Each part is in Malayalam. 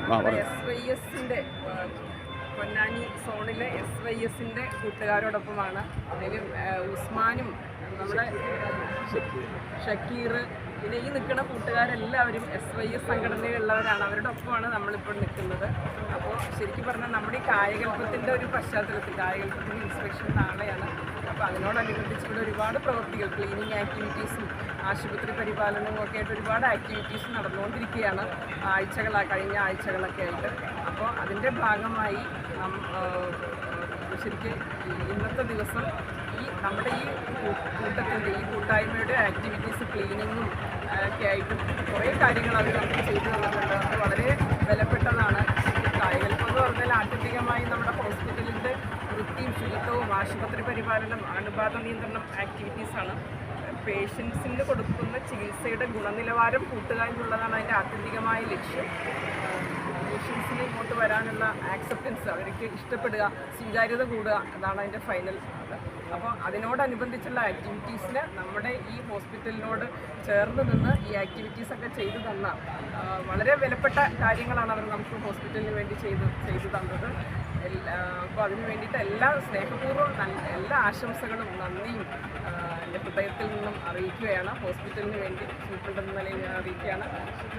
SYSന്റെ പൊന്നാനി സോണിലെ SYSന്റെ കൂട്ടുകാരോടൊപ്പമാണ്. അതിലും ഉസ്മാനും നമ്മുടെ ഷക്കീർ പിന്നെ ഈ നിൽക്കുന്ന കൂട്ടുകാരെല്ലാവരും SYS സംഘടനയിലുള്ളവരാണ്. അവരുടെ ഒപ്പമാണ് നമ്മളിപ്പോൾ നിൽക്കുന്നത്. അപ്പോൾ ശരിക്കും പറഞ്ഞാൽ നമ്മുടെ ഈ കായകൽപ്പത്തിൻ്റെ ഒരു പശ്ചാത്തലത്തിൽ കായകൽപ്പത്തിൻ്റെ ഇൻസ്പെക്ഷൻ നാളെയാണ്. അപ്പോൾ അതിനോടനുബന്ധിച്ച് ഇവിടെ ഒരുപാട് പ്രവൃത്തികൾ ക്ലീനിങ് ആക്ടിവിറ്റീസും ആശുപത്രി പരിപാലനവും ഒക്കെ ആയിട്ട് ഒരുപാട് ആക്ടിവിറ്റീസ് നടന്നുകൊണ്ടിരിക്കുകയാണ് കഴിഞ്ഞ ആഴ്ചകളൊക്കെ ആയിട്ട്. അപ്പോൾ അതിൻ്റെ ഭാഗമായി ശരിക്കും ഇന്നത്തെ ദിവസം നമ്മുടെ ഈ കൂട്ടത്തിൻ്റെ ഈ കൂട്ടായ്മയുടെ ആക്ടിവിറ്റീസ് ക്ലീനിങ്ങും ഒക്കെ ആയിട്ടും കുറേ കാര്യങ്ങൾ അവർ നമുക്ക് ചെയ്തു തന്നിട്ടുണ്ട്. അത് വളരെ വിലപ്പെട്ടതാണ്. കായകൽപ്പം എന്ന് പറഞ്ഞാൽ ആത്യന്തികമായി നമ്മുടെ ഹോസ്പിറ്റലിൻ്റെ വൃത്തിയും ശുചിത്വവും ആശുപത്രി പരിപാലനം അണുബാധ നിയന്ത്രണം ആക്ടിവിറ്റീസാണ്. പേഷ്യൻസിന് കൊടുക്കുന്ന ചികിത്സയുടെ ഗുണനിലവാരം കൂട്ടുക എന്നുള്ളതാണ് അതിൻ്റെ ആത്യന്തികമായ ലക്ഷ്യം. പേഷ്യൻസിന് ഇങ്ങോട്ട് വരാനുള്ള ആക്സെപ്റ്റൻസ് അവർക്ക് ഇഷ്ടപ്പെടുക, സ്വീകാര്യത കൂടുക അതാണ് അതിൻ്റെ ഫൈനൽ. അപ്പോൾ അതിനോടനുബന്ധിച്ചുള്ള ആക്ടിവിറ്റീസിന് നമ്മുടെ ഈ ഹോസ്പിറ്റലിനോട് ചേർന്ന് നിന്ന് ഈ ആക്ടിവിറ്റീസൊക്കെ ചെയ്തു തന്ന വളരെ വിലപ്പെട്ട കാര്യങ്ങളാണ് അവർ നമുക്ക് ഹോസ്പിറ്റലിന് വേണ്ടി ചെയ്തു തന്നത്. അപ്പോൾ അതിന് വേണ്ടിയിട്ട് എല്ലാ സ്നേഹപൂർവ്വം എല്ലാ ആശംസകളും നന്ദിയും എൻ്റെ ഹൃദയത്തിൽ നിന്നും അറിയിക്കുകയാണ്. ഹോസ്പിറ്റലിന് വേണ്ടി സൂപ്രണ്ടെന്ന നിലയിൽ ഞാൻ അറിയിക്കുകയാണ്.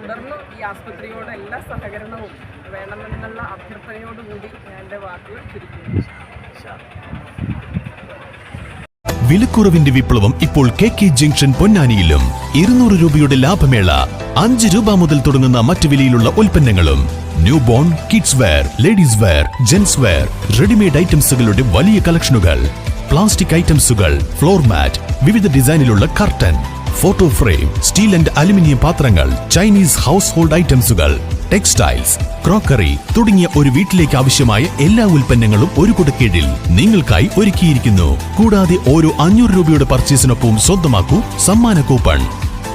തുടർന്നും ഈ ആസ്പത്രിയോട് എല്ലാ സഹകരണവും വേണമെന്നുള്ള അഭ്യർത്ഥനയോടുകൂടി ഞാൻ എൻ്റെ വാക്കുകൾ ചുരുക്കുന്നു. വിലക്കുറവിന്റെ വിപ്ലവം ഇപ്പോൾ KK ജംഗ്ഷൻ പൊന്നാനിയിലും. 200 രൂപയുടെ ലാഭമേള. 5 രൂപ മുതൽ തുടങ്ങുന്ന മറ്റു വിലയിലുള്ള ഉൽപ്പന്നങ്ങളും newborn, kids wear, ladies wear, gents wear, readymade ഐറ്റംസുകളുടെ വലിയ കളക്ഷനുകൾ, പ്ലാസ്റ്റിക് ഐറ്റംസുകൾ, ഫ്ലോർ മാറ്റ്, വിവിധ ഡിസൈനിലുള്ള curtain, photo frame, steel and aluminium പാത്രങ്ങൾ, ചൈനീസ് ഹൗസ് ഹോൾഡ് ഐറ്റംസുകൾ, ടെക്സ്റ്റൈൽസ്, ക്രോക്കറി തുടങ്ങിയ ഒരു വീട്ടിലേക്ക് ആവശ്യമായ എല്ലാ ഉൽപ്പന്നങ്ങളും ഒരു കുടക്കീഴിൽ നിങ്ങൾക്കായി ഒരുക്കിയിരിക്കുന്നു. കൂടാതെ ഓരോ 500 രൂപയുടെ പർച്ചേസിനൊപ്പം സ്വന്തമാക്കൂ സമ്മാന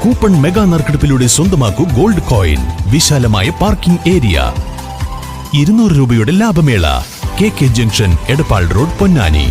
കൂപ്പൺ മെഗാ നറുക്കെടുപ്പിലൂടെ സ്വന്തമാക്കൂ ഗോൾഡ് കോയിൻ, വിശാലമായ പാർക്കിംഗ് ഏരിയ. 200 രൂപയുടെ ലാഭമേള. KK junction, Edappal road, Ponnani.